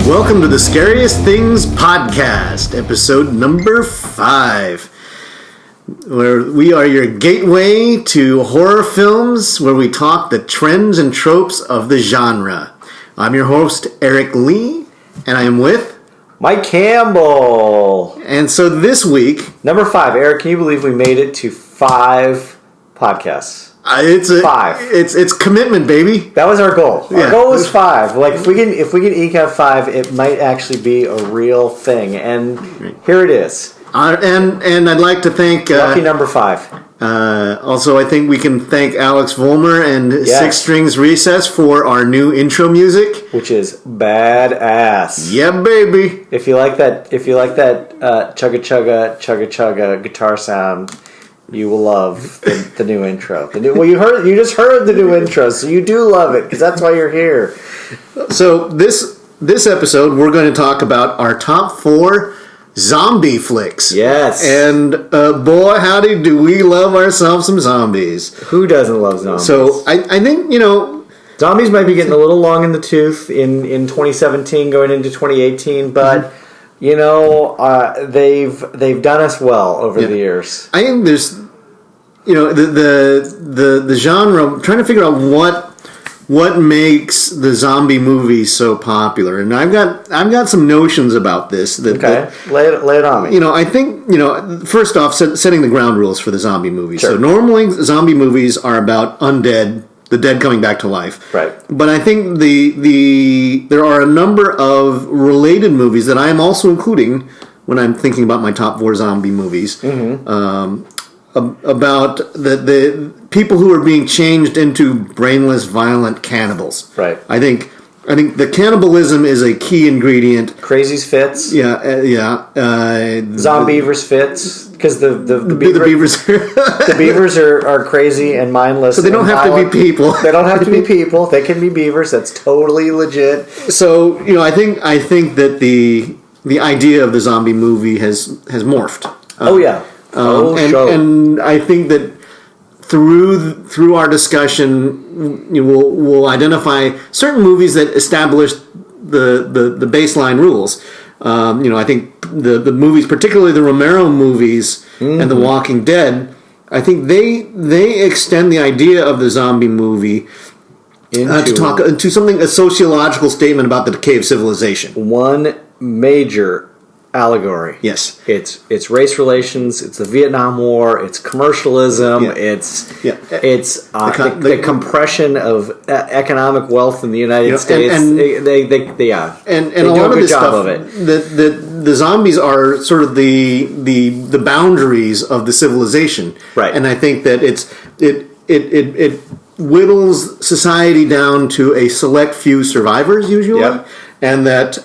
Welcome to the Scariest Things Podcast, episode number 5, where we are your gateway to horror films, where we talk the trends and tropes of the genre. I'm your host, Eric Lee, and I am with Mike Campbell. And so this week, number 5. Eric, can you believe we made it to 5 podcasts? It's 5. It's commitment, baby. That was our goal. Our goal was 5. Like if we can eke out 5, it might actually be a real thing. And here it is. And I'd like to thank lucky number 5. Also, I think we can thank Alex Vollmer and Six Strings Recess for our new intro music, which is badass. Yeah, baby. If you like that, chugga chugga guitar sound, you will love the new intro. You just heard the new intro, so you do love it because that's why you're here. So this episode, we're going to talk about our top 4 zombie flicks. Yes. And boy, howdy, do we love ourselves some zombies. Who doesn't love zombies? So I think, zombies might be getting a little long in the tooth in 2017 going into 2018, but they've done us well over the years. I think there's the genre. I'm trying to figure out what makes the zombie movies so popular, and I've got some notions about this. Lay it on me. I think first off, setting the ground rules for the zombie movies. Sure. So normally, zombie movies are about undead, the dead coming back to life. Right. But I think there are a number of related movies that I am also including when I'm thinking about my top 4 zombie movies. Mm-hmm. About the people who are being changed into brainless, violent cannibals. Right. I think the cannibalism is a key ingredient. Crazies fits. Yeah. Zombievers fits because the beavers the beavers are crazy and mindless. So they don't have to be people. They don't have to be people. They can be beavers. That's totally legit. So I think that the idea of the zombie movie has morphed. And I think that through our discussion, we'll identify certain movies that establish the baseline rules. I think the movies, particularly the Romero movies and The Walking Dead, I think they extend the idea of the zombie movie into something, a sociological statement about the decay of civilization. One major allegory. Yes. It's race relations, it's the Vietnam War, it's commercialism, it's the compression of economic wealth in the United States. And they do a lot of good this job stuff of it. The zombies are sort of the boundaries of the civilization. Right. And I think that it whittles society down to a select few survivors usually. Yep. And that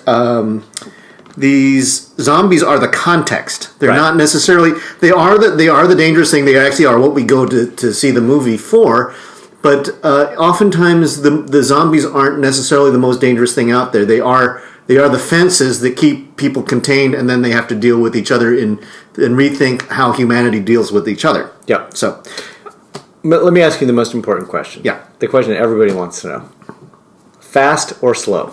these zombies are the context. They're not necessarily. They are the dangerous thing. They actually are what we go to see the movie for. But oftentimes the zombies aren't necessarily the most dangerous thing out there. They are the fences that keep people contained, and then they have to deal with each other and rethink how humanity deals with each other. Yeah. So, but let me ask you the most important question. Yeah. The question that everybody wants to know: fast or slow?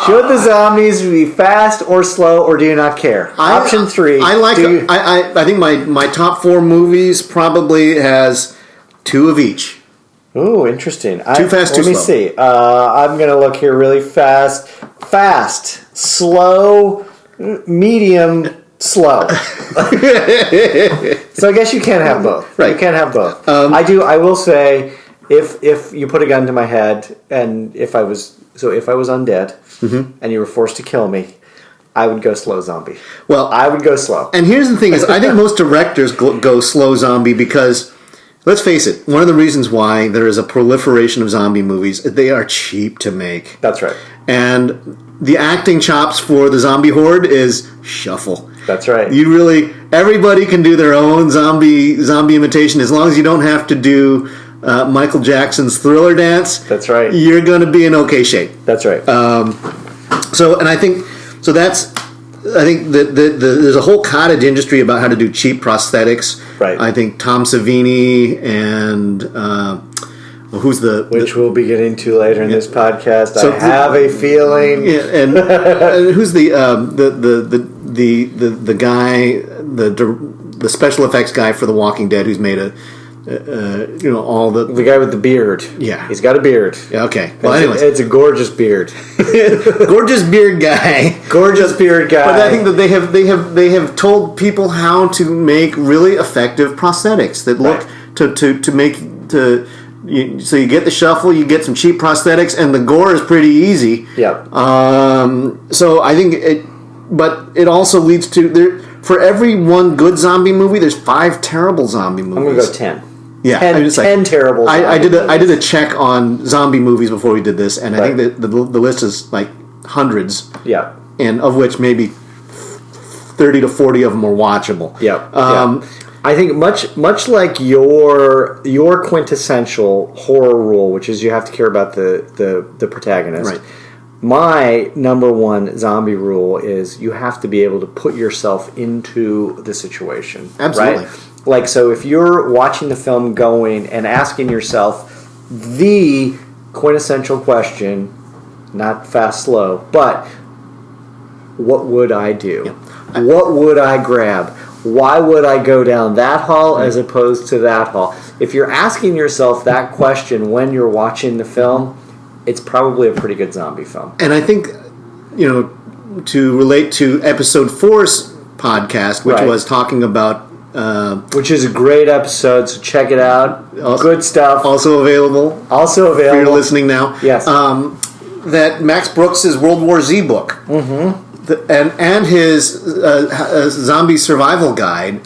Should the zombies be fast or slow, or do you not care? Option 3. I think my top 4 movies probably has 2 of each. Ooh, interesting. Too fast, too slow. Let me see. I'm going to look here really fast. Fast, slow, medium, slow. So I guess you can't have both. Right. You can't have both. I will say, if you put a gun to my head, and if I was undead, and you were forced to kill me, I would go slow zombie. Well, I would go slow. And here's the thing: is I think most directors go slow zombie because, let's face it, one of the reasons why there is a proliferation of zombie movies, they are cheap to make. That's right. And the acting chops for the zombie horde is shuffle. That's right. Everybody can do their own zombie imitation as long as you don't have to do Michael Jackson's Thriller dance. That's right. You're going to be in okay shape. That's right. I think that there's a whole cottage industry about how to do cheap prosthetics. Right. I think Tom Savini and who's which we'll be getting to later in this podcast. So I have a feeling. Yeah, and who's the guy, the special effects guy for The Walking Dead, who's made all the guy with the beard. Yeah, he's got a beard. Yeah, okay. Well, anyways, it's a gorgeous beard. Gorgeous beard guy. Gorgeous beard guy. But I think that they have told people how to make really effective prosthetics that look to make so you get the shuffle, you get some cheap prosthetics, and the gore is pretty easy. Yeah. So I think it also leads to for every one good zombie movie, there's 5 terrible zombie movies. I'm gonna go 10. Yeah, 10 terrible. I did a check on zombie movies before we did this, and I think that the list is like hundreds. Yeah, and of which maybe 30 to 40 of them are watchable. Yeah. I think much like your quintessential horror rule, which is you have to care about the protagonist. Right. My number one zombie rule is you have to be able to put yourself into the situation. Absolutely. Right? Like, so if you're watching the film going and asking yourself the quintessential question, not fast, slow, but what would I do? Yeah. What would I grab? Why would I go down that hall as opposed to that hall? If you're asking yourself that question when you're watching the film, it's probably a pretty good zombie film. And I think, to relate to episode 4's podcast, which was talking about... which is a great episode, so check it out. Good stuff. Also available. For you're listening now. Yes. That Max Brooks' World War Z book. Mm-hmm. And his zombie survival guide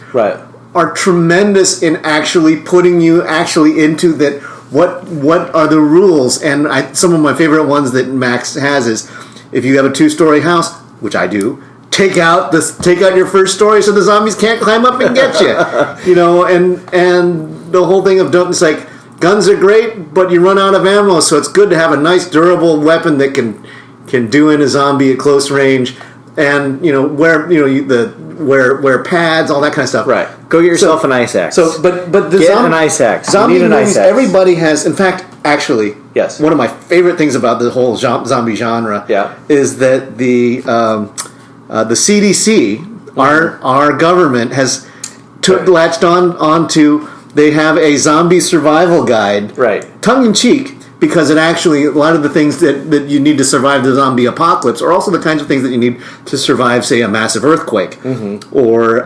are tremendous in actually putting you into that. What are the rules? And some of my favorite ones that Max has is if you have a 2-story house, which I do, take out your first story so the zombies can't climb up and get you. And the whole thing of it's like guns are great, but you run out of ammo, so it's good to have a nice durable weapon that can do in a zombie at close range. And wear pads, all that kind of stuff. Right. Go get yourself an ice axe. So, but the an ice axe. Zombie you need an movies, ice axe. Everybody has. In fact, actually, yes. One of my favorite things about the whole zombie genre is that the CDC, our government, has latched onto. They have a zombie survival guide, tongue in cheek. Because it actually, a lot of the things that you need to survive the zombie apocalypse are also the kinds of things that you need to survive, say, a massive earthquake or,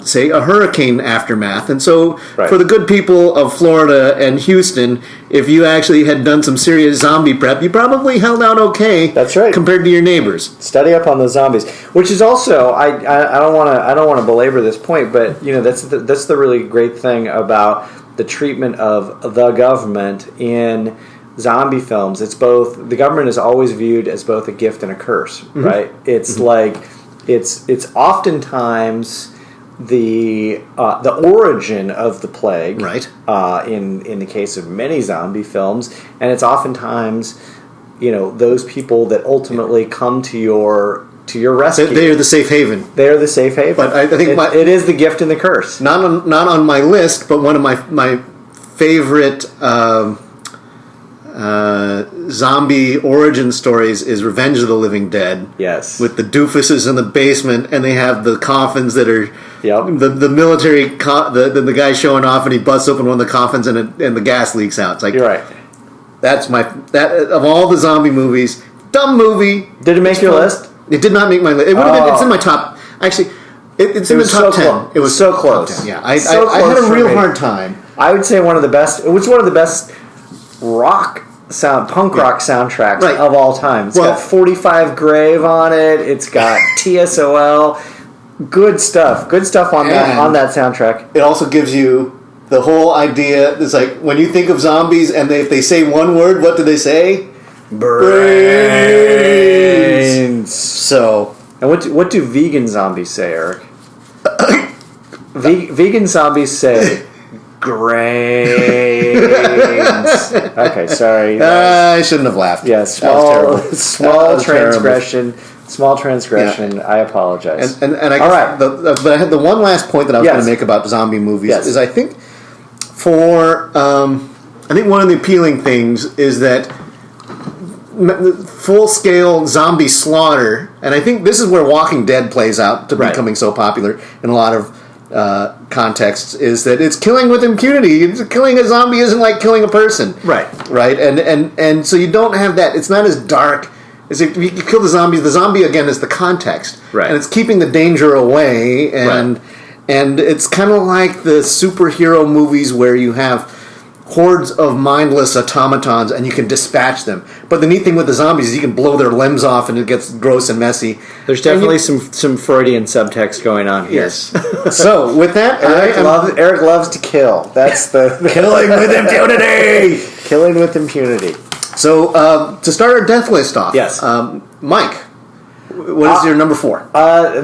say, a hurricane aftermath. And so, for the good people of Florida and Houston, if you actually had done some serious zombie prep, you probably held out okay. That's right. Compared to your neighbors. Study up on those zombies, which is also I don't want to belabor this point, but that's the really great thing about the treatment of the government in zombie films. It's both, the government is always viewed as both a gift and a curse, right? It's like it's oftentimes the origin of the plague, right? In the case of many zombie films, and it's oftentimes those people that ultimately come to your rescue. They are the safe haven. They are the safe haven. But I think it is the gift and the curse. Not on my list, but one of my favorite zombie origin stories is Revenge of the Living Dead. Yes. With the doofuses in the basement, and they have the coffins that are the military. The guy showing off, and he busts open one of the coffins, and the gas leaks out. It's like, you're right. That's of all the zombie movies. Dumb movie. Did it make your list? It did not make my list. It would have been. It's in my top. Actually, it's in the top 10. It was so close. Yeah, I had a real hard time. I would say it was one of the best punk rock soundtracks of all time. It's got 45 Grave on it. It's got TSOL. Good stuff on that soundtrack. It also gives you the whole idea. It's like when you think of zombies, and if they say one word, what do they say? Brains. So, and what do vegan zombies say, Eric? Vegan zombies say grains. Okay, sorry. I shouldn't have laughed. Yes, small transgression. Small transgression. Yeah. I apologize. And I guess but I had the one last point that I was going to make about zombie movies is I think for I think one of the appealing things is that full-scale zombie slaughter, and I think this is where Walking Dead plays out to becoming so popular in a lot of contexts, is that it's killing with impunity. Killing a zombie isn't like killing a person. Right. And so you don't have that. It's not as dark as if you kill the zombies. The zombie, again, is the context. Right. And it's keeping the danger away, and it's kind of like the superhero movies where you have hordes of mindless automatons and you can dispatch them. But the neat thing with the zombies is you can blow their limbs off and it gets gross and messy. There's definitely some Freudian subtext going on here. Yes. So with that, Eric loves to kill. That's the killing with impunity. Killing with impunity. So to start our death list off, yes, Mike, what is your number 4?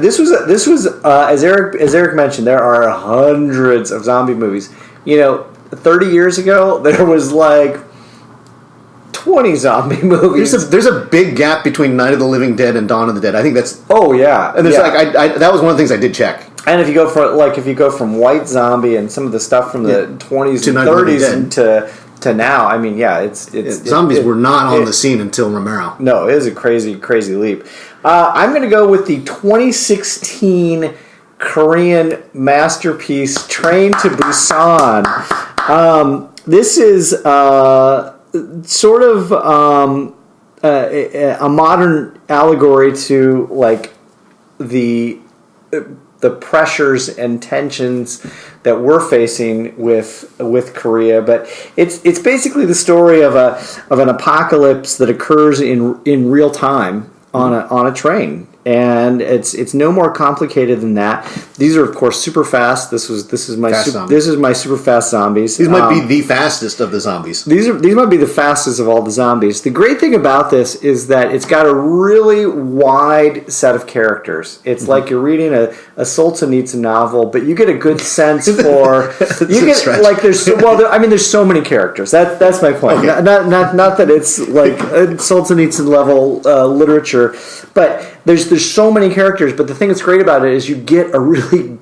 This was as Eric mentioned, there are hundreds of zombie movies. 30 years ago, there was like 20 zombie movies. There's a big gap between Night of the Living Dead and Dawn of the Dead. I think that's... Oh, yeah. And there's that was one of the things I did check. And if you go from White Zombie and some of the stuff from the 20s and 30s to now, I mean, it's zombies were not on the scene until Romero. No, it is a crazy, crazy leap. I'm going to go with the 2016 Korean masterpiece, Train to Busan. This is sort of a modern allegory to like the pressures and tensions that we're facing with Korea, but it's basically the story of an apocalypse that occurs in real time on a train. And it's no more complicated than that. These are, of course, super fast. This is my super fast zombies. These might be the fastest of the zombies. These might be the fastest of all the zombies. The great thing about this is that it's got a really wide set of characters. It's like you're reading a Solzhenitsyn novel, but you get a good sense for there's so many characters. That's my point. Okay. Not that it's like a Solzhenitsyn level literature, but there's so many characters, but the thing that's great about it is you get a really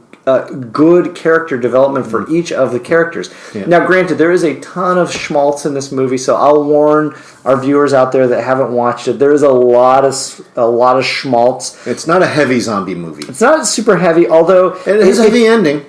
good character development for each of the characters. Yeah. Now, granted, there is a ton of schmaltz in this movie, so I'll warn our viewers out there that haven't watched it. There is a lot of schmaltz. It's not a heavy zombie movie. It's not super heavy, although it has a heavy ending.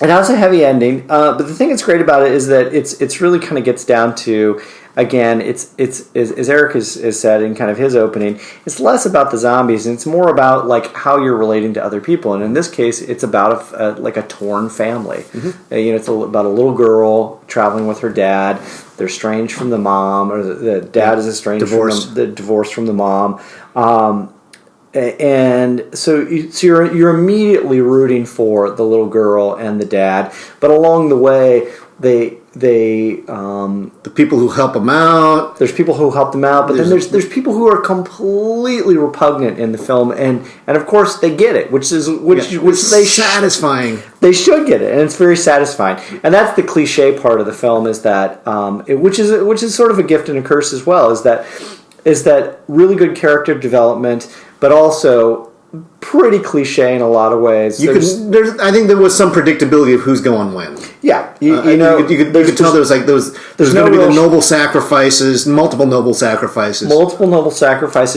It has a heavy ending, but the thing that's great about it is that it's really kind of gets down to, again, it's as Eric has said in kind of his opening, it's less about the zombies and it's more about like how you're relating to other people. And in this case, it's about a torn family. Mm-hmm. It's about a little girl traveling with her dad. They're estranged from the mom, or the dad is estranged divorced from the mom. And so you're immediately rooting for the little girl and the dad, but along the way the people who help them out. There's people who help them out, but then there's people who are completely repugnant in the film, and of course they get it, which they satisfying. They should get it, and it's very satisfying. And that's the cliche part of the film, is that which is sort of a gift and a curse as well, is that really good character development, but also pretty cliche in a lot of ways. I think there was some predictability of who's going when. Yeah, you could tell there's going to be the noble sacrifices, multiple noble sacrifices.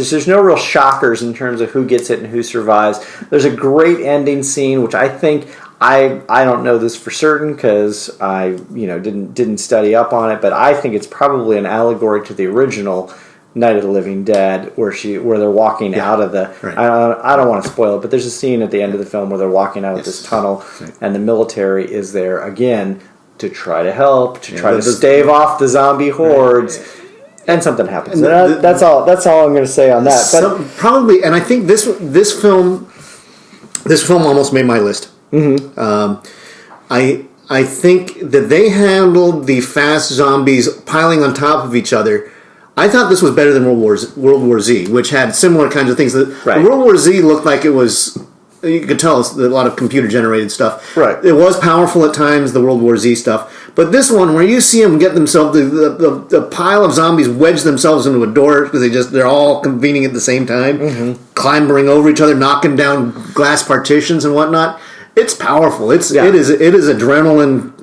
There's no real shockers in terms of who gets it and who survives. There's a great ending scene, which I think I don't know this for certain because I didn't study up on it, but I think it's probably an allegory to the original Night of the Living Dead, where they're walking out of the... Right. I don't want to spoil it, but there's a scene at the end of the film where they're walking out of this tunnel, and the military is there again to try to help, to stave off the zombie hordes, and something happens. And that's all I'm going to say on that. Probably, and I think this film almost made my list. Mm-hmm. I think that they handled the fast zombies piling on top of each other. I thought this was better than World War Z, which had similar kinds of things. Right. World War Z looked like it was... You could tell it's a lot of computer-generated stuff. Right. It was powerful at times, the World War Z stuff. But this one, where you see them get themselves... The pile of zombies wedge themselves into a door because they're all convening at the same time, clambering over each other, knocking down glass partitions and whatnot. It's powerful. It is adrenaline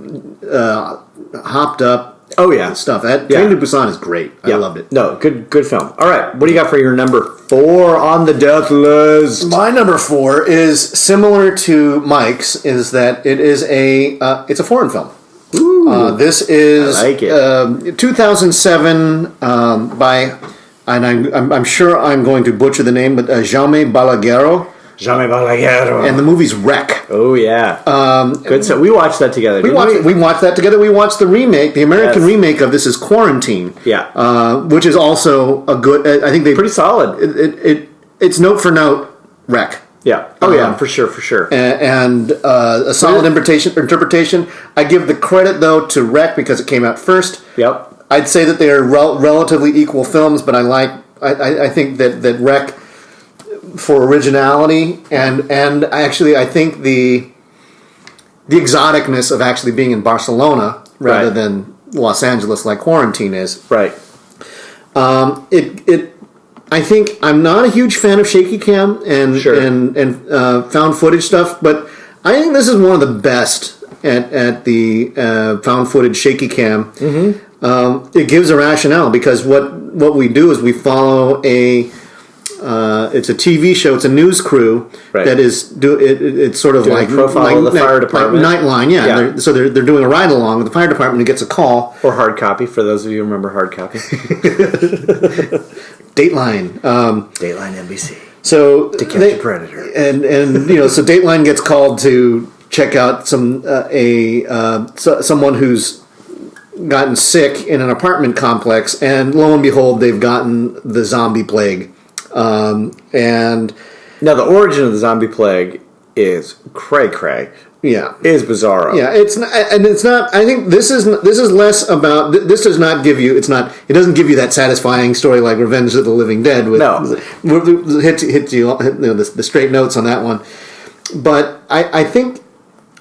hopped up. Oh yeah, stuff. Train to Busan is great. I loved it. No, good film. All right, what do you got for your number 4 on the death list? My number 4 is similar to Mike's. Is that it is it's a foreign film. Ooh, this is I like it. 2007 by, and I'm sure I'm going to butcher the name, but Jaume Balaguerro. And the movie's Wreck. Oh yeah, good. So we watched that together. We watched that together. We watched the remake, the American remake of this is Quarantine. Yeah, which is also a good. I think they pretty solid. It's note for note Wreck. Yeah. Oh yeah, for sure. And a solid interpretation. I give the credit though to Wreck because it came out first. Yep. I'd say that they are relatively equal films, but I think that Wreck, for originality and actually I think the exoticness of actually being in Barcelona rather than Los Angeles like Quarantine is. Right. I think I'm not a huge fan of shaky cam and found footage stuff, but I think this is one of the best at the found footage shaky cam. Mm-hmm. It gives a rationale because what we do is we follow it's a TV show. It's a news crew that is it's sort of doing like profile of the fire department, like Nightline. Yeah. So they're doing a ride along with the fire department who gets a call or hard copy for those of you who remember hard copy. Dateline. Dateline NBC. So to catch a predator, and so Dateline gets called to check out someone who's gotten sick in an apartment complex, and lo and behold, they've gotten the zombie plague. And now the origin of the zombie plague is cray. Yeah, is bizarro. Yeah, it's not. I think this is less about. This does not give you. It doesn't give you that satisfying story like Revenge of the Living Dead. Hit you the straight notes on that one. But I think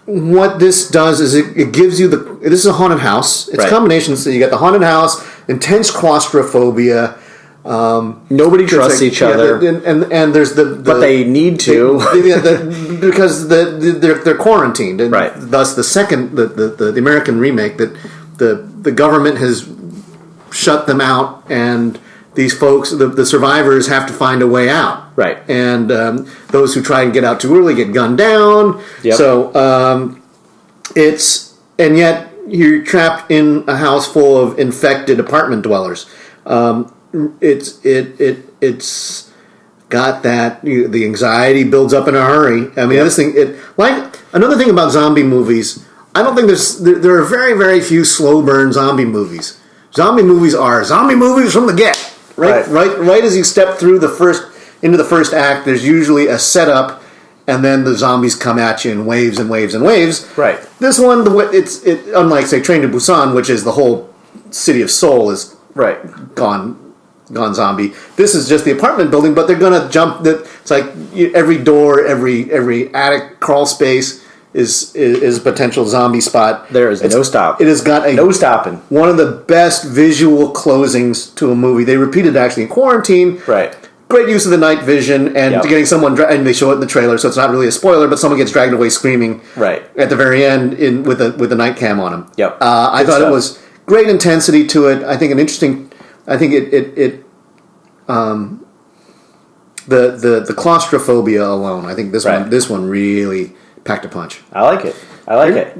what this does is it gives you this is a haunted house. It's a combination. So you got the haunted house, intense claustrophobia. Nobody trusts each other, and there's but they need to because they're quarantined, and thus the American remake that the government has shut them out, and these folks, the survivors, have to find a way out, and those who try and get out too early get gunned down. So and yet you're trapped in a house full of infected apartment dwellers. It's got that the anxiety builds up in a hurry. I mean, this thing. Like another thing about zombie movies, I don't think there are very, very few slow burn zombie movies. Zombie movies are zombie movies from the get. Right as you step through into the first act, there's usually a setup, and then the zombies come at you in waves and waves and waves. Right. This one, unlike say Train to Busan, which is the whole city of Seoul is gone zombie. This is just the apartment building, but they're gonna jump. It's like every door, every attic, crawl space is a potential zombie spot. There is no stop. It has got no stopping. One of the best visual closings to a movie. They repeated actually in Quarantine. Right. Great use of the night vision and getting someone, and they show it in the trailer, so it's not really a spoiler, but someone gets dragged away screaming. At the very end with the night cam on him. Yep. I thought it was great intensity to it. I think the claustrophobia alone. I think this one really packed a punch. I like it.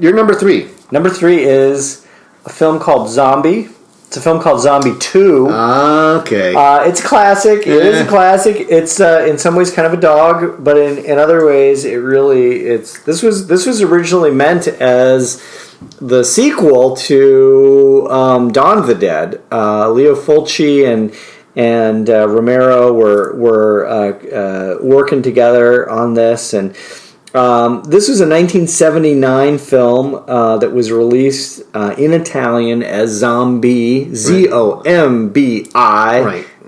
You're number 3. Number 3 is a film called Zombie. It's a film called Zombie 2. Okay. It's a classic. It is a classic. It's in some ways kind of a dog, but in other ways this was originally meant as the sequel to Dawn of the Dead. Leo Fulci and Romero were working together on this, and this was a 1979 film that was released in Italian as Zombie, Zombi,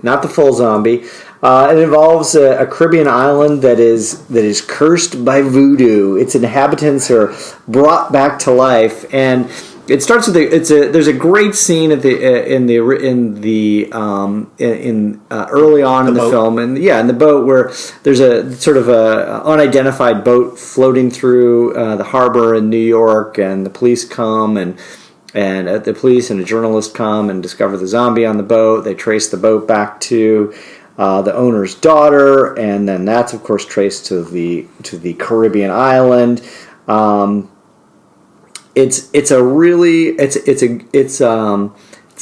not the full zombie. It involves a Caribbean island that is cursed by voodoo. Its inhabitants are brought back to life, and it starts with there's a great scene at early on in the film, and in the boat where there's a sort of a unidentified boat floating through the harbor in New York, and the police come, and And the police and a journalist come and discover the zombie on the boat. They trace the boat back to the owner's daughter, and then that's of course traced to the Caribbean island. It's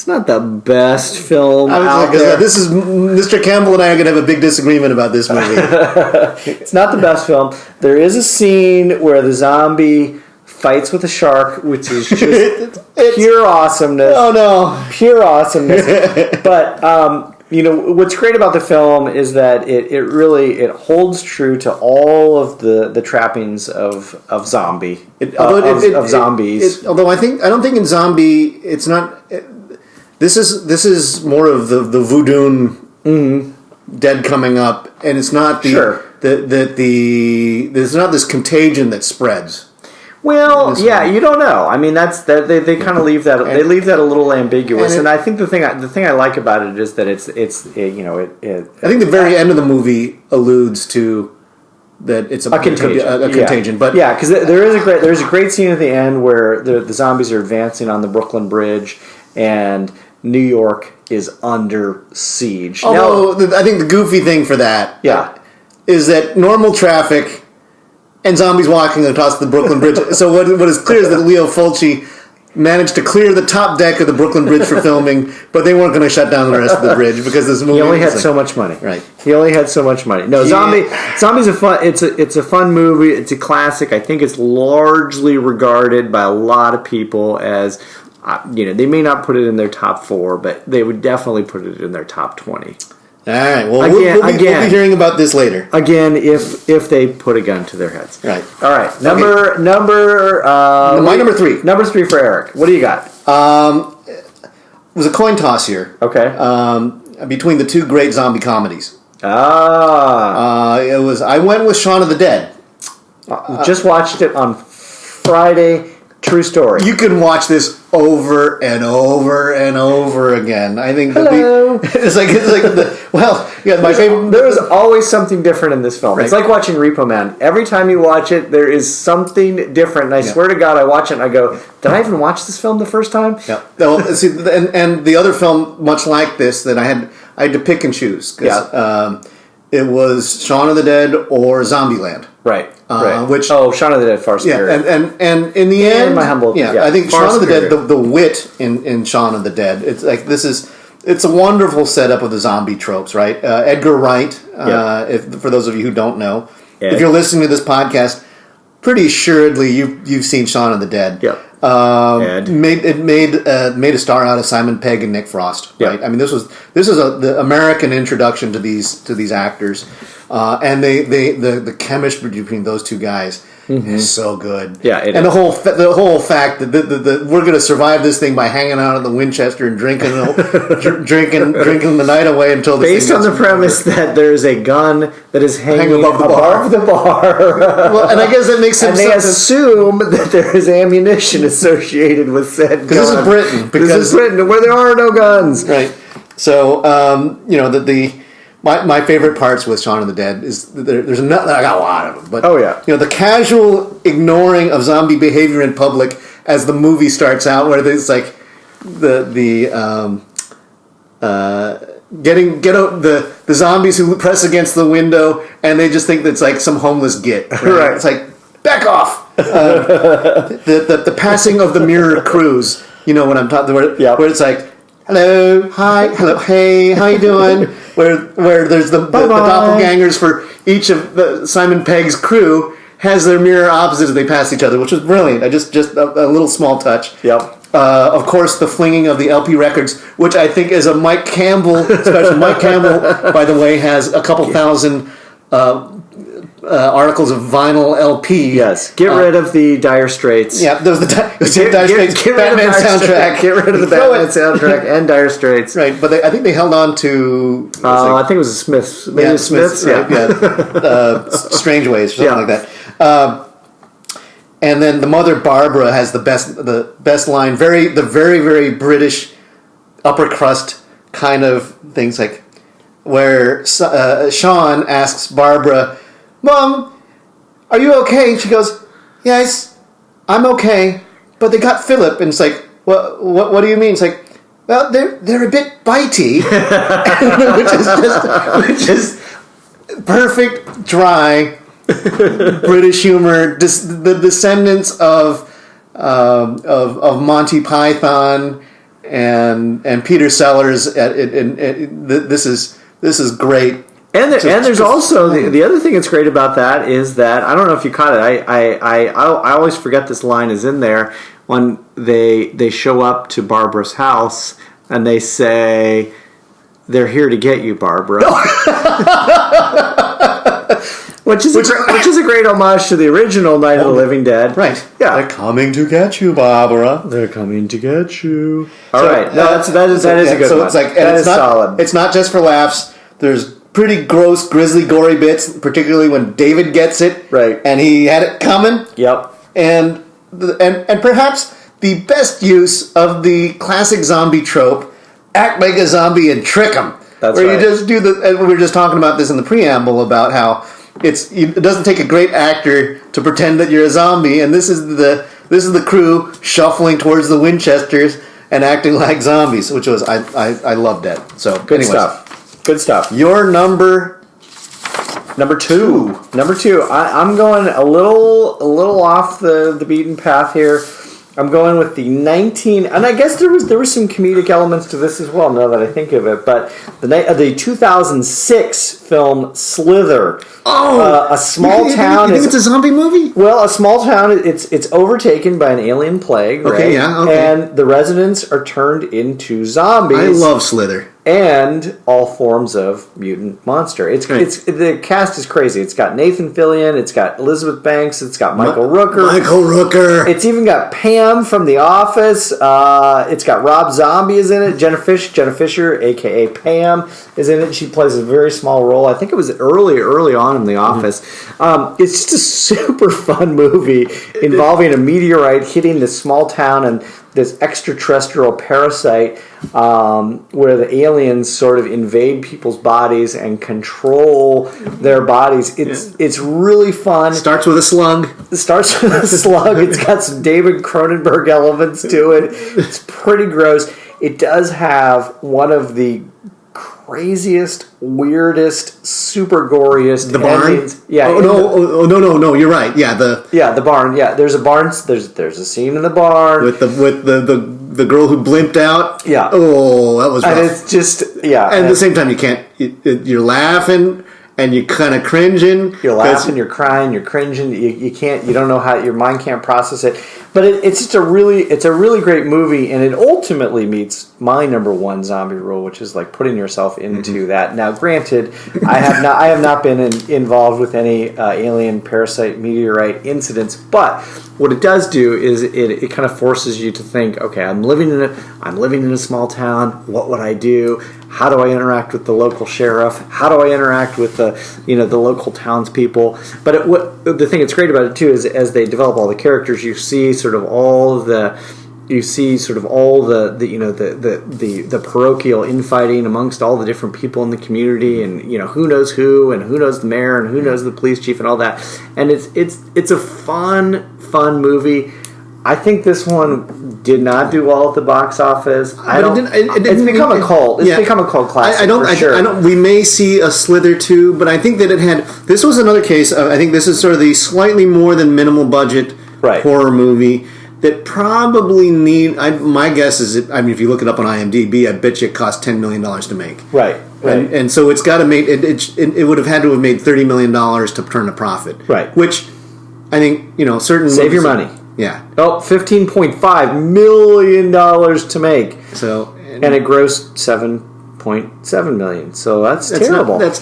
not the best film out there. This is Mr. Campbell and I are going to have a big disagreement about this movie. It's not the best film. There is a scene where the zombie fights with a shark, which is just pure awesomeness. Oh no, pure awesomeness. But what's great about the film is that it really holds true to all of the trappings of zombies. Although I don't think in Zombie it's not. This is more of the voodoo dead coming up, and it's not there's not this contagion that spreads. Well, yeah, you don't know. I mean, they kind of leave that they leave that a little ambiguous, and I think the thing I like about it is that I think the very end of the movie alludes to that it's a contagion. A contagion, but yeah, because there's a great scene at the end where the zombies are advancing on the Brooklyn Bridge, and New York is under siege. Although I think the goofy thing for that, is that normal traffic and zombies walking across the Brooklyn Bridge. So what is clear is that Leo Fulci managed to clear the top deck of the Brooklyn Bridge for filming, but they weren't going to shut down the rest of the bridge because this movie. He only had so much money. Right. He only had so much money. No, Zombie's a fun. It's a fun movie. It's a classic. I think it's largely regarded by a lot of people as. They may not put it in their top 4, but they would definitely put it in their top 20. All right. Well, we'll be hearing about this later. Again, if they put a gun to their heads. Right. All right. My number 3. Number 3 for Eric. What do you got? It was a coin toss here. Okay. Between the two great zombie comedies. It was. I went with Shaun of the Dead. Just watched it on Friday. True story. You can watch this over and over and over again. I think it's like my favorite. There is always something different in this film. Right. It's like watching Repo Man. Every time you watch it, there is something different. And I swear to God, I watch it and I go, "Did I even watch this film the first time?" Yeah. Well, see, and the other film, much like this, that I had to pick and choose. It was Shaun of the Dead or Zombieland. Right. Shaun of the Dead far superior. And in the end, my humble, I think Shaun of the Dead, the wit in Shaun of the Dead, it's like it's a wonderful setup of the zombie tropes, right? Edgar Wright, for those of you who don't know, if you're listening to this podcast, pretty assuredly you've seen Shaun of the Dead. Yeah. Made a star out of Simon Pegg and Nick Frost, right? I mean, this was the American introduction to these actors, and the chemistry between those two guys is so good. Yeah, and the whole fact that we're going to survive this thing by hanging out at the Winchester and drinking the night away until based on the premise that there's a gun that is hanging above the bar. Well, and I guess that makes sense. And they assume that there is ammunition associated with said gun. This is Britain. This is Britain, where there are no guns. Right. So, my favorite parts with Shaun of the Dead is there's I got a lot of them, but the casual ignoring of zombie behavior in public as the movie starts out, where it's like the the zombies who press against the window and they just think that's like some homeless git. Right? It's like, back off. The passing of the mirror cruise. You know what I'm talking about? Where it's like, hello, hi, hello, hey, how you doing? Where there's the doppelgangers for each of Simon Pegg's crew has their mirror opposite as they pass each other, which was brilliant. Just a little small touch. Yep. Of course, the flinging of the LP records, which I think is a Mike Campbell special. Mike Campbell, by the way, has a couple thousand articles of vinyl LP. Yes. Get rid of the Dire Straits. Yeah, there was the Dire Straits Batman soundtrack. Get rid of the Batman soundtrack and Dire Straits. Right, but I think they held on to... I think it was the Smiths. Maybe the Smiths. Right, Strange Ways, or something like that. And then the mother Barbara has the best line, the very, very British upper crust kind of things, like where Sean asks Barbara, "Mom, are you okay?" And she goes, "Yes, I'm okay, but they got Philip." And it's like, what do you mean? It's like, well, they're a bit bitey, which is perfect, dry British humor. The descendants of Monty Python and Peter Sellers. This is great. And there's also the other thing that's great about that is that I don't know if you caught it. I always forget this line is in there when they show up to Barbara's house and they say, "They're here to get you, Barbara." Which is a great homage to the original Night of the Living Dead. Right. Yeah. They're coming to get you, Barbara. They're coming to get you. All right. No, that is a good one. It's like, that is solid. It's not just for laughs. There's pretty gross, grisly, gory bits, particularly when David gets it. Right. And he had it coming. Yep. And perhaps the best use of the classic zombie trope, act like a zombie and trick them. That's where right. you just do and we were just talking about this in the preamble about how it doesn't take a great actor to pretend that you're a zombie, and this is the crew shuffling towards the Winchesters and acting like zombies, which was I loved that. So Good stuff. Good stuff. Your number two. Number two. I'm going a little off the beaten path here. I'm going with the and I guess there was some comedic elements to this as well. Now that I think of it, but the 2006 film Slither. Oh, a small town. You think it's a zombie movie? Well, a small town. It's overtaken by an alien plague. Okay, right? yeah, okay. And the residents are turned into zombies. I love Slither. And all forms of mutant monster. It's the cast is crazy. It's got Nathan Fillion. It's got Elizabeth Banks. It's got Michael Rooker. It's even got Pam from The Office. It's got Rob Zombie is in it. Jenna Fisher, aka Pam, is in it. She plays a very small role. I think it was early on in The Office. Mm-hmm. It's just a super fun movie involving a meteorite hitting this small town and this extraterrestrial parasite where the aliens sort of invade people's bodies and control their bodies. It's really fun. Starts with a slug. It's got some David Cronenberg elements to it. It's pretty gross. It does have one of the craziest, weirdest, super goriest. The barn? Endings. Yeah. No. You're right. Yeah, the barn. Yeah, there's a barn. There's a scene in the barn with the girl who blimped out. Yeah. Oh, that was rough. And it's just And at the same time, you can't. You're laughing and you're kind of cringing. You're laughing. You're crying. You're cringing. You can't. You don't know how. Your mind can't process it. But it's just a really great movie, and it ultimately meets my number one zombie rule, which is like putting yourself into that. Now, granted, I have not been involved with any alien parasite meteorite incidents, but what it does do is it kind of forces you to think, okay, I'm living in a small town. What would I do? How do I interact with the local sheriff? How do I interact with the local townspeople? But the thing that's great about it too is as they develop all the characters, you see sort of all the parochial infighting amongst all the different people in the community, and who knows who, and who knows the mayor, and who knows the police chief, and all that. And it's a fun movie. I think this one did not do well at the box office. It's become a cult. It's become a cult classic. We may see a Slither 2, but I think that it had. This was another case of. I think this is sort of the slightly more than minimal budget horror movie that probably my guess is, if you look it up on IMDb, I bet you it cost $10 million to make. Right. And so it's got to make it would have had to have made $30 million to turn a profit. Right. Which I think certain save your money. Yeah. Oh, $15.5 million to make. So and it grossed $7.7 million. So that's terrible. That's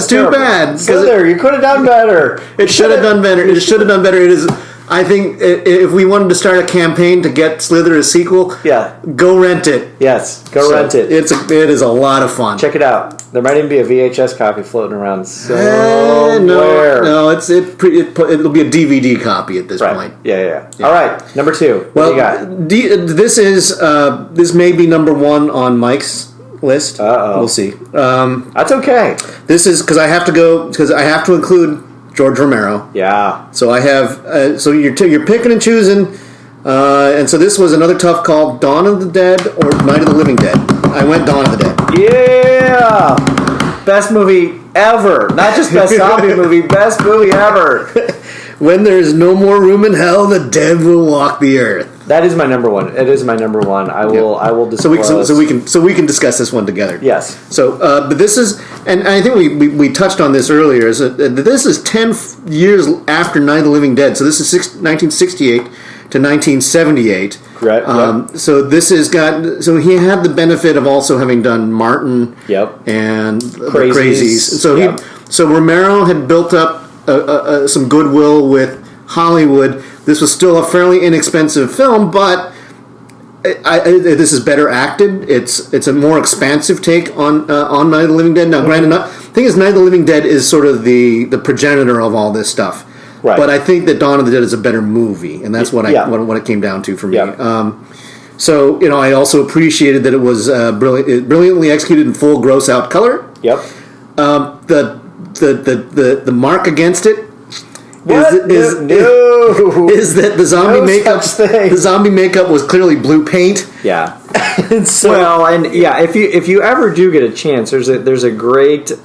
too bad. Slither, you could have done better. It should have done better. It should have done better. It is. I think if we wanted to start a campaign to get Slither a sequel, go rent it. Yes, rent it. It is a lot of fun. Check it out. There might even be a VHS copy floating around somewhere. No, it'll be a DVD copy at this point. Yeah. All right, number two. What do you got? This may be number one on Mike's list. We'll see. That's okay. This is because I have to include George Romero. Yeah. So I have. So you're picking and choosing And so this was another tough call: Dawn of the Dead or Night of the Living Dead. I went Dawn of the Dead. Yeah, best movie ever. Not just best zombie movie, best movie ever. When there is no more room in hell, the dead will walk the earth. That is my number one. It is my number one. I will disclose. So we can discuss this one together. Yes. So, but this is, and I think we touched on this earlier. Is that this is 10 years after Night of the Living Dead. So this is 1968 to 1978. Correct. So this has got. So he had the benefit of also having done Martin. Yep. And Crazies. The Crazies. So Romero had built up some goodwill with Hollywood. This was still a fairly inexpensive film, but this is better acted. It's a more expansive take on Night of the Living Dead. Now, granted, the thing is, Night of the Living Dead is sort of the progenitor of all this stuff. Right. But I think that Dawn of the Dead is a better movie, and that's what it came down to for me. Yeah. So I also appreciated that it was brilliantly executed in full gross out color. Yep. The mark against it What? is that the zombie makeup was clearly blue paint. Yeah. So, if you ever do get a chance, there's a great if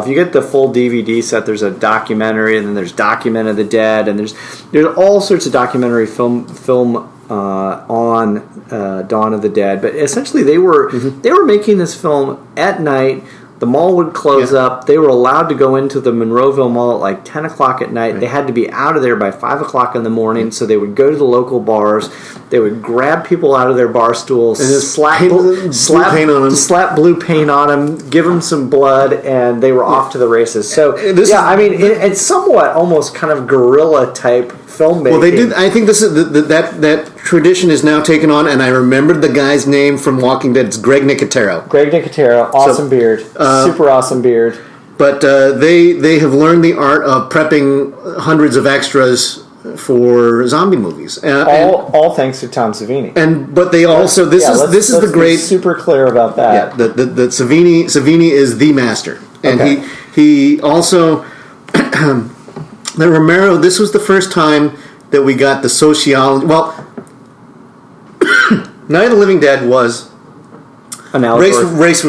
you get the full DVD set, there's a documentary, and then there's Document of the Dead, and there's all sorts of documentary film on Dawn of the Dead. But essentially, they were making this film at night. The mall would close up. They were allowed to go into the Monroeville Mall at like 10 o'clock at night. Right. They had to be out of there by 5 o'clock in the morning, so they would go to the local bars. They would grab people out of their bar stools, slap blue paint on them, give them some blood, and they were off to the races. So, it's somewhat almost kind of guerrilla type filmmaking. Well, they did. I think this is that tradition is now taken on, and I remembered the guy's name from Walking Dead. It's Greg Nicotero. Awesome beard, super awesome beard. But they have learned the art of prepping hundreds of extras for zombie movies. All thanks to Tom Savini. But they also this is the great. Be super clear about that. Yeah, the Savini is the master, and he also. That Romero, this was the first time that we got the sociology. Well, Night of the Living Dead was race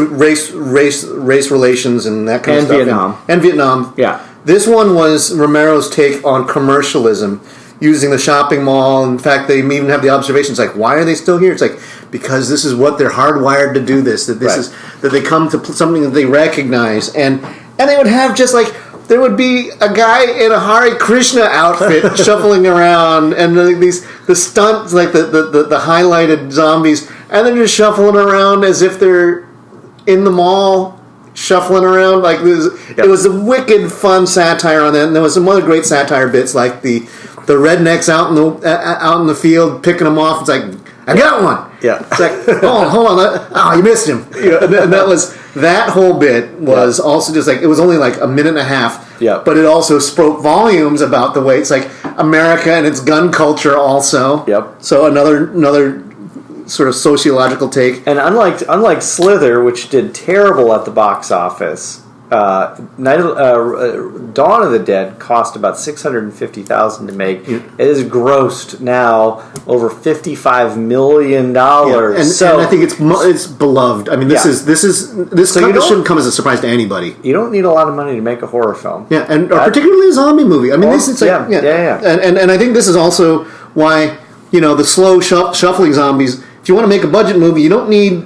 relations and that kind of stuff. And Vietnam. Yeah. This one was Romero's take on commercialism, using the shopping mall. In fact, they even have the observations like, why are they still here? It's like, because this is what they're hardwired to do this. That this is that they come to something that they recognize. And they would have just like, there would be a guy in a Hare Krishna outfit shuffling around, and the stunts, like the highlighted zombies, and they're just shuffling around as if they're in the mall, shuffling around. Like it was a wicked fun satire on that, and there was some other great satire bits, like the rednecks out in the field picking them off. It's like, I got one. Yeah. It's like, hold on. You missed him. And that whole bit was also just like, it was only like a minute and a half. Yeah. But it also spoke volumes about the way it's like America and its gun culture also. Yep. So another sort of sociological take. And unlike Slither, which did terrible at the box office, Dawn of the Dead cost about $650,000 to make. It has grossed now over $55 million. And I think it's beloved. I mean, this shouldn't come as a surprise to anybody. You don't need a lot of money to make a horror film. Yeah, and particularly a zombie movie. I mean, And I think this is also why the slow shuffling zombies. If you want to make a budget movie, you don't need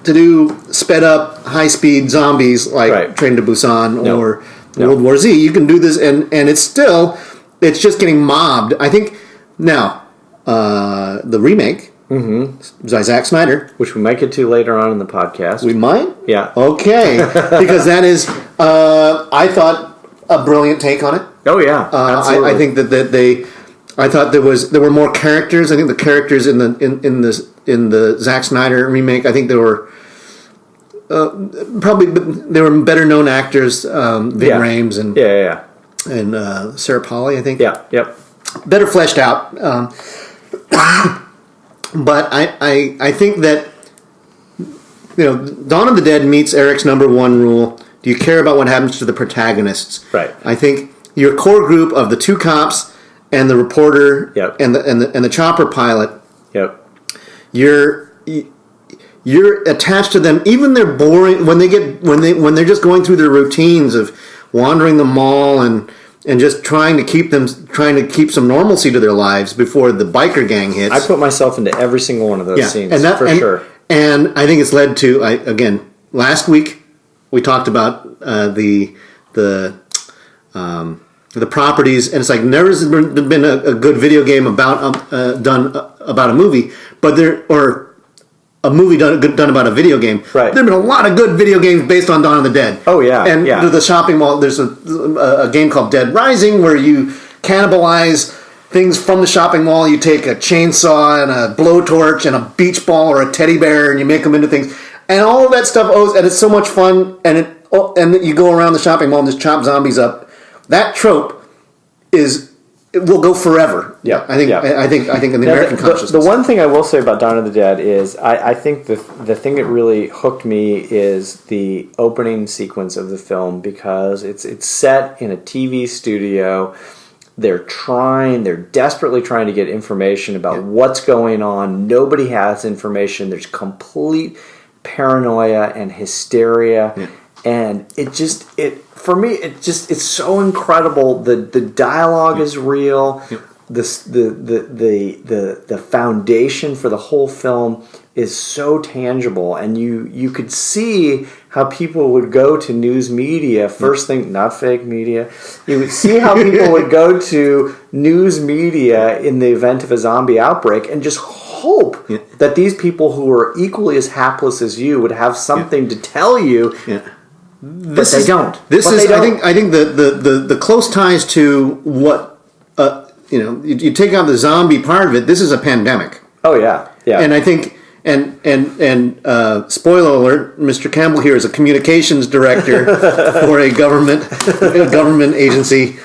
to do sped up, high speed zombies like Train to Busan or World War Z. You can do this, and it's just getting mobbed. I think now the remake by Zack Snyder, which we might get to later on in the podcast. We might, yeah, okay, because that is I thought a brilliant take on it. Oh yeah, absolutely. I think that they. I thought there were more characters. I think the characters in the Zack Snyder remake, I think they were they were better known actors, Ving Rhames and Sarah Polley, I think. Yeah, yep. Better fleshed out. But I think that Dawn of the Dead meets Eric's number one rule. Do you care about what happens to the protagonists? Right. I think your core group of the two cops and the reporter Yep. and the chopper pilot, Yep. you're attached to them. Even they're boring when they're just going through their routines of wandering the mall and just trying to keep some normalcy to their lives before the biker gang hits. I put myself into every single one of those scenes sure. And I think it's led to last week we talked about the properties, and it's like never has been a good video game done about a movie, or a movie done about a video game. Right. There have been a lot of good video games based on Dawn of the Dead. Oh yeah, and the shopping mall. There's a game called Dead Rising where you cannibalize things from the shopping mall. You take a chainsaw and a blowtorch and a beach ball or a teddy bear, and you make them into things. And all of that stuff, and it's so much fun. And you go around the shopping mall and just chop zombies up. That trope it will go forever. Yeah, I think in the American consciousness. The one thing I will say about Dawn of the Dead is I think the thing that really hooked me is the opening sequence of the film, because it's set in a TV studio. They're desperately trying to get information about what's going on. Nobody has information. There's complete paranoia and hysteria. Yeah. And for me, it's so incredible. The dialogue is real. Yep. The foundation for the whole film is so tangible, and you could see how people would go to news media first thing, not fake media. You would see how people would go to news media in the event of a zombie outbreak and just hope that these people who are equally as hapless as you would have something to tell you. Yeah. But they don't. I think the close ties to what you take out the zombie part of it. This is a pandemic. Oh yeah. And I think and spoiler alert, Mr. Campbell here is a communications director for a government agency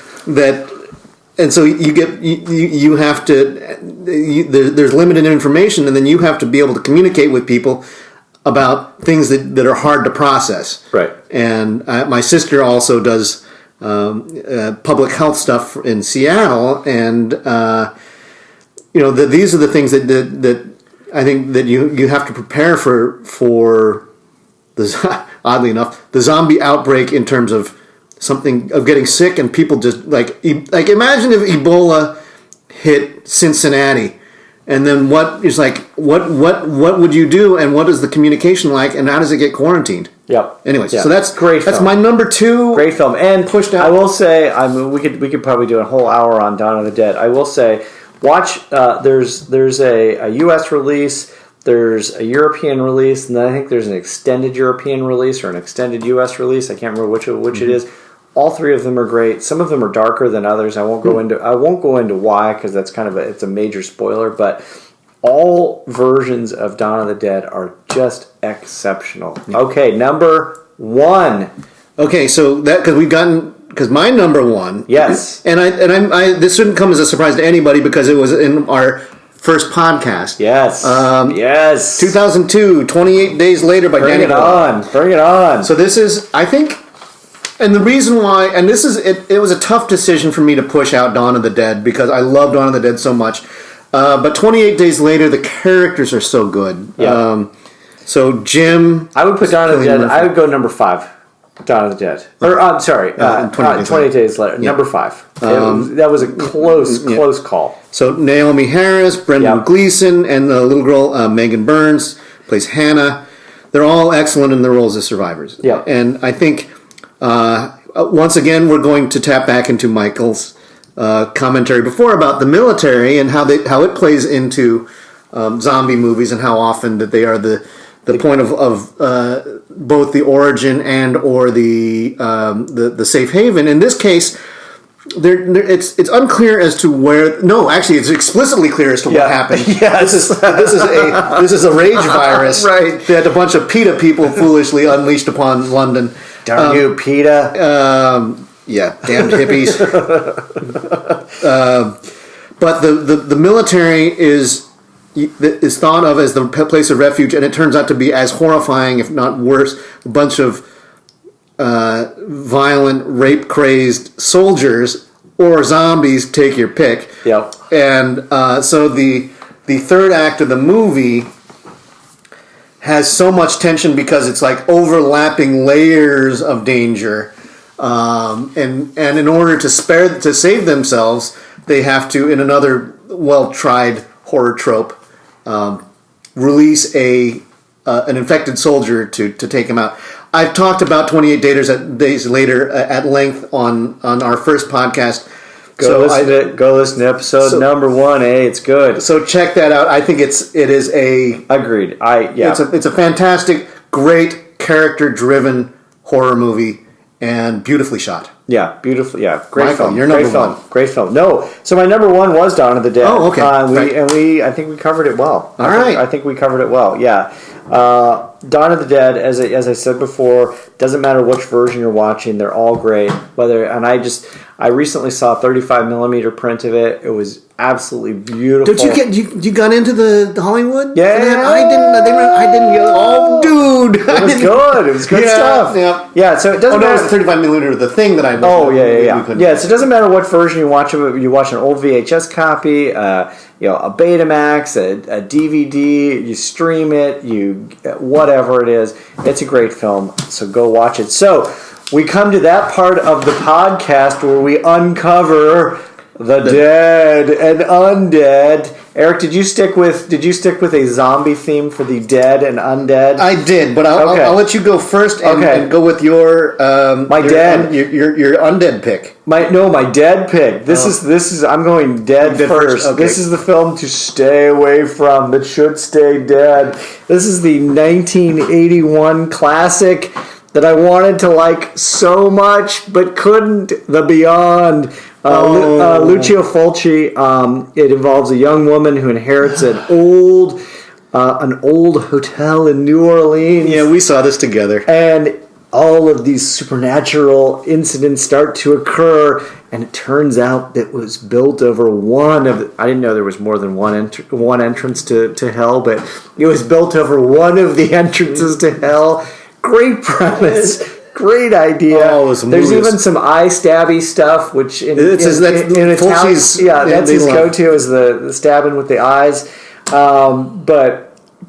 and so you have to there's limited information, and then you have to be able to communicate with people about things that are hard to process. Right. And my sister also does public health stuff in Seattle, and these are the things that I think that you have to prepare for the oddly enough the zombie outbreak in terms of something of getting sick and people just like imagine if Ebola hit Cincinnati. And then what would you do, and what is the communication like, and how does it get quarantined? Yep. Anyways, yep. So that's great. That's my number 2. Great film, and pushed out. I will say, we could probably do a whole hour on Dawn of the Dead. I will say, watch. There's a U.S. release. There's a European release, and then I think there's an extended European release or an extended U.S. release. I can't remember which it is. All 3 of them are great. Some of them are darker than others. I won't go into why, because that's kind of it's a major spoiler. But all versions of Dawn of the Dead are just exceptional. Yeah. Okay, number 1. Okay, so because my number 1. Yes, and I this shouldn't come as a surprise to anybody because it was in our first podcast. Yes, yes. 2002, 28 Days Later by Danny Boyle. Bring it on. So this is, I think. And the reason why, and this is, it was a tough decision for me to push out Dawn of the Dead because I love Dawn of the Dead so much. But 28 Days Later, the characters are so good. Yeah. So Jim... I would put Dawn of the Dead, I would go number 5. Dawn of the Dead. Or, I'm sorry, 28 Days Later. Yeah. Number 5. That was a close call. So Naomi Harris, Brendan Gleeson, and the little girl, Megan Burns, plays Hannah. They're all excellent in their roles as survivors. Yeah. And I think... once again, we're going to tap back into Michael's commentary before about the military and how it plays into zombie movies and how often that they are the point of both the origin and or the safe haven. In this case, it's unclear as to where. No, actually, it's explicitly clear as to what happened. Yeah, this is a rage virus right. that a bunch of PETA people foolishly unleashed upon London. Darn you, PETA. Damned hippies. But the military is thought of as the place of refuge, and it turns out to be as horrifying, if not worse. A bunch of violent, rape-crazed soldiers or zombies, take your pick. Yep. And so the third act of the movie has so much tension because it's like overlapping layers of danger, and in order to save themselves, they have to, in another well-tried horror trope, release an infected soldier to take him out. I've talked about 28 Days Later at length on our first podcast. Go listen to episode number 1. It's good. So check that out. I think it is a agreed. It's a fantastic, great character-driven horror movie and beautifully shot. Yeah, beautifully. Yeah, great Michael, film. Your number one. Great film. No, so my number 1 was Dawn of the Dead. Oh, okay. I think we covered it well. I think we covered it well. Yeah. Dawn of the Dead, as I said before, doesn't matter which version you're watching; they're all great. I recently saw a 35mm print of it. It was absolutely beautiful. Did you got into the Hollywood? Yeah, I didn't get. Oh, dude, it was good. It was good stuff. Yeah. So it doesn't matter. It was 35mm. The thing that I. Yeah. So it doesn't matter what version you watch of it. You watch an old VHS copy. A Betamax, a DVD, you stream it, whatever it is. It's a great film, so go watch it. So we come to that part of the podcast where we uncover the dead and undead. Eric, did you stick with a zombie theme for the dead and undead? I did, but I'll let you go first and go with your your undead pick. My dead pick. This is I'm going dead first. Okay. This is the film to stay away from that should stay dead. This is the 1981 classic that I wanted to like so much but couldn't. The Beyond. Lucio Fulci. It involves a young woman who inherits an old hotel in New Orleans. Yeah, we saw this together. And all of these supernatural incidents start to occur, and it turns out that it was built over I didn't know there was more than one entrance to hell, but it was built over one of the entrances to hell. Great premise. Great idea. There's even some eye stabby stuff, which in Italian, that's his go-to is the stabbing with the eyes. But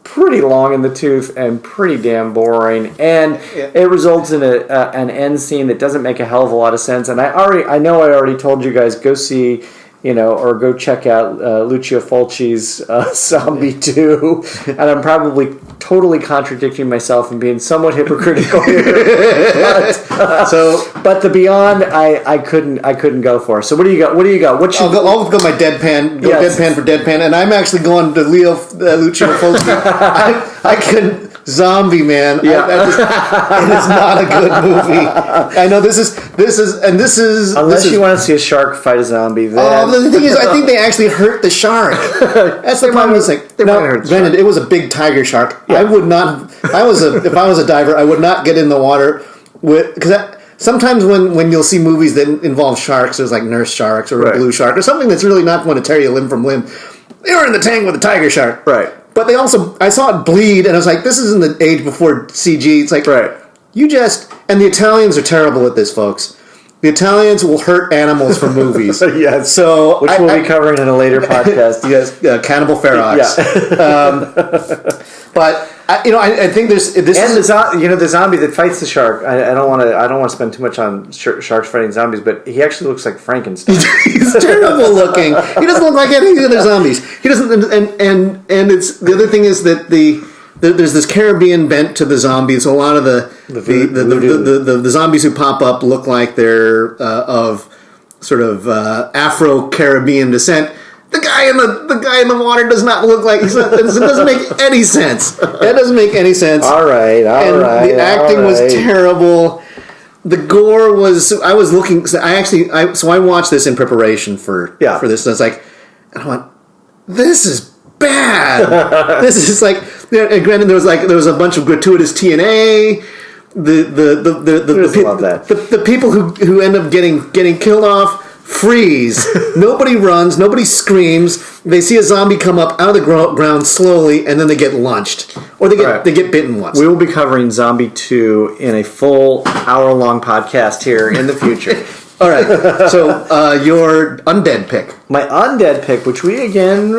pretty long in the tooth and pretty damn boring, and it results in an end scene that doesn't make a hell of a lot of sense. And I already told you guys, go see, or go check out Lucio Fulci's Zombie 2, and I'm probably totally contradicting myself and being somewhat hypocritical here. But the Beyond, I couldn't go for. So what do you got? I'll go my deadpan. Deadpan for deadpan, and I'm actually going to Lucio Fulci. I couldn't. Zombie, man. Yeah. It is not a good movie. I know this is unless you want to see a shark fight a zombie. Then. The thing is, I think they actually hurt the shark. That's the problem. Granted, it was a big tiger shark. Yeah. I would not. If I was a diver, I would not get in the water because sometimes when you'll see movies that involve sharks, there's like nurse sharks or a blue shark or something that's really not going to tear you limb from limb. They were in the tank with a tiger shark, right? But I saw it bleed, and I was like, this isn't the age before CG. It's like, and the Italians are terrible at this, folks. The Italians will hurt animals for movies. Yes. So which we'll be covering in a later podcast. Yes, Cannibal Ferox. Yeah. But I think there's this and the zombie that fights the shark. I don't want to spend too much on sharks fighting zombies, but he actually looks like Frankenstein. He's terrible looking. He doesn't look like any of the other zombies. He doesn't. And it's the other thing is that there's this Caribbean bent to the zombies. So a lot of the zombies who pop up look like they're of sort of Afro-Caribbean descent. The guy in the water does not look like. It doesn't make any sense. That doesn't make any sense. All right. The acting was terrible. The gore was. I was looking. I watched this in preparation for this. And I was like, I went, this is bad. This is like. And granted, there was a bunch of gratuitous TNA. The people who end up getting killed off freeze. Nobody runs. Nobody screams. They see a zombie come up out of the ground slowly, and then they get lunched, or they get bitten once. We will be covering Zombie 2 in a full hour-long podcast here in the future. All right. So your undead pick. My undead pick, which we again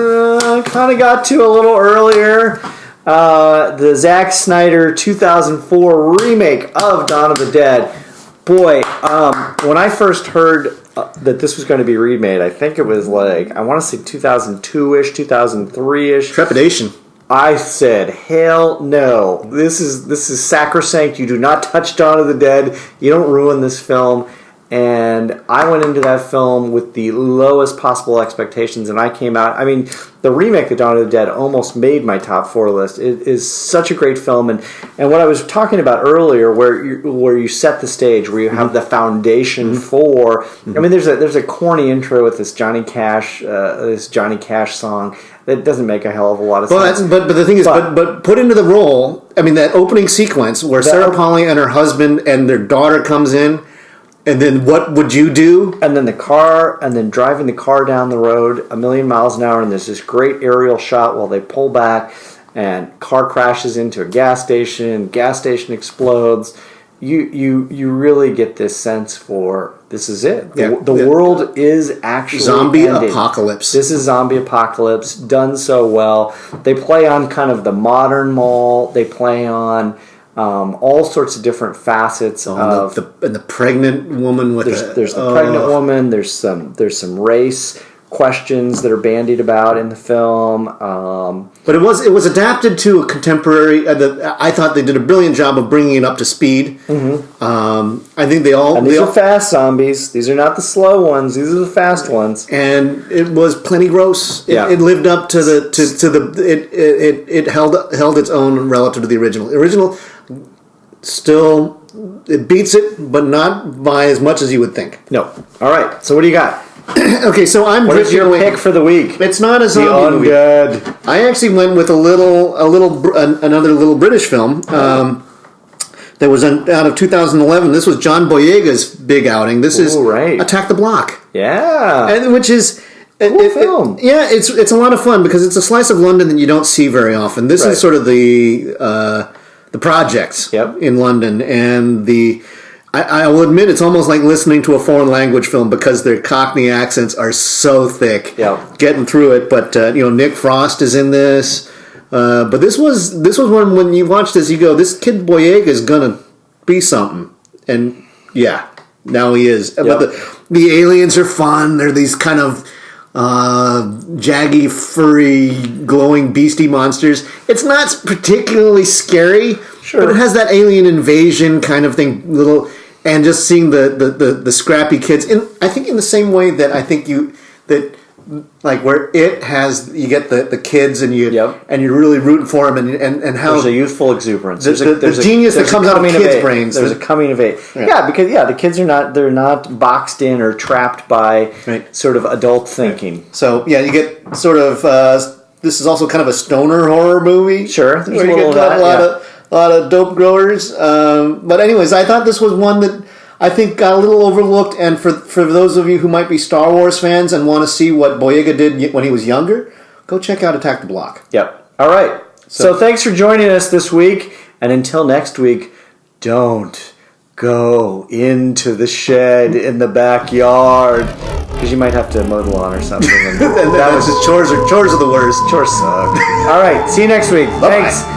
kind of got to a little earlier, the Zack Snyder 2004 remake of Dawn of the Dead. Boy, when I first heard that this was going to be remade, I think it was like, I want to say 2002-ish, 2003-ish. Trepidation. I said, hell no. This is sacrosanct. You do not touch Dawn of the Dead. You don't ruin this film. And I went into that film with the lowest possible expectations, and I came out. I mean, the remake of Dawn of the Dead almost made my top 4 list. It is such a great film, and what I was talking about earlier, where you set the stage, where you have the foundation for. I mean, there's a corny intro with this Johnny Cash song that doesn't make a hell of a lot of sense. But the thing is, but put into the role. I mean, that opening sequence where Sarah Polley and her husband and their daughter comes in. And then what would you do? And then driving the car down the road 1,000,000 miles an hour, and there's this great aerial shot while they pull back, and car crashes into a gas station explodes. You really get this sense for this is it. The world is actually zombie ending. Apocalypse. This is zombie apocalypse done so well. They play on kind of the modern mall. They play on all sorts of different facets of the pregnant woman with there's the pregnant woman. There's some race questions that are bandied about in the film. But it was adapted to a contemporary. I thought they did a brilliant job of bringing it up to speed. I think these are fast zombies. These are not the slow ones. These are the fast ones. And it was plenty gross. It lived up to it held its own relative to the original. The original still it beats it, but not by as much as you would think. No. All right. So what do you got? Okay, so what is your pick for the week? It's not a zombie movie. Undead. I actually went with another little British film that was out of 2011. This was John Boyega's big outing. This is Attack the Block. Yeah, and which is film. It's a lot of fun because it's a slice of London that you don't see very often. This is sort of the projects in London, and I will admit it's almost like listening to a foreign language film because their Cockney accents are so thick. Getting through it, but Nick Frost is in this. But this was one when you watch this, you go, this kid Boyega is gonna be something, and now he is. But the aliens are fun. They're these kind of jaggy, furry, glowing, beastie monsters. It's not particularly scary, but it has that alien invasion kind of thing. And just seeing the scrappy kids, I think in the same way that I think like where it has, you get the kids and you're really rooting for them and how there's a youthful exuberance. There's a genius that comes out of kids' brains. There's a coming of age. Because the kids are not boxed in or trapped by sort of adult thinking. So you get sort of this is also kind of a stoner horror movie. Sure, there's a lot of dope growers. But anyways, I thought this was one that I think got a little overlooked, and for those of you who might be Star Wars fans and want to see what Boyega did when he was younger, go check out Attack the Block. Yep. All right. So thanks for joining us this week, and until next week, don't go into the shed in the backyard because you might have to mow the lawn or something. And that was just chores are the worst. Chores suck. All right. See you next week. Bye-bye. Thanks.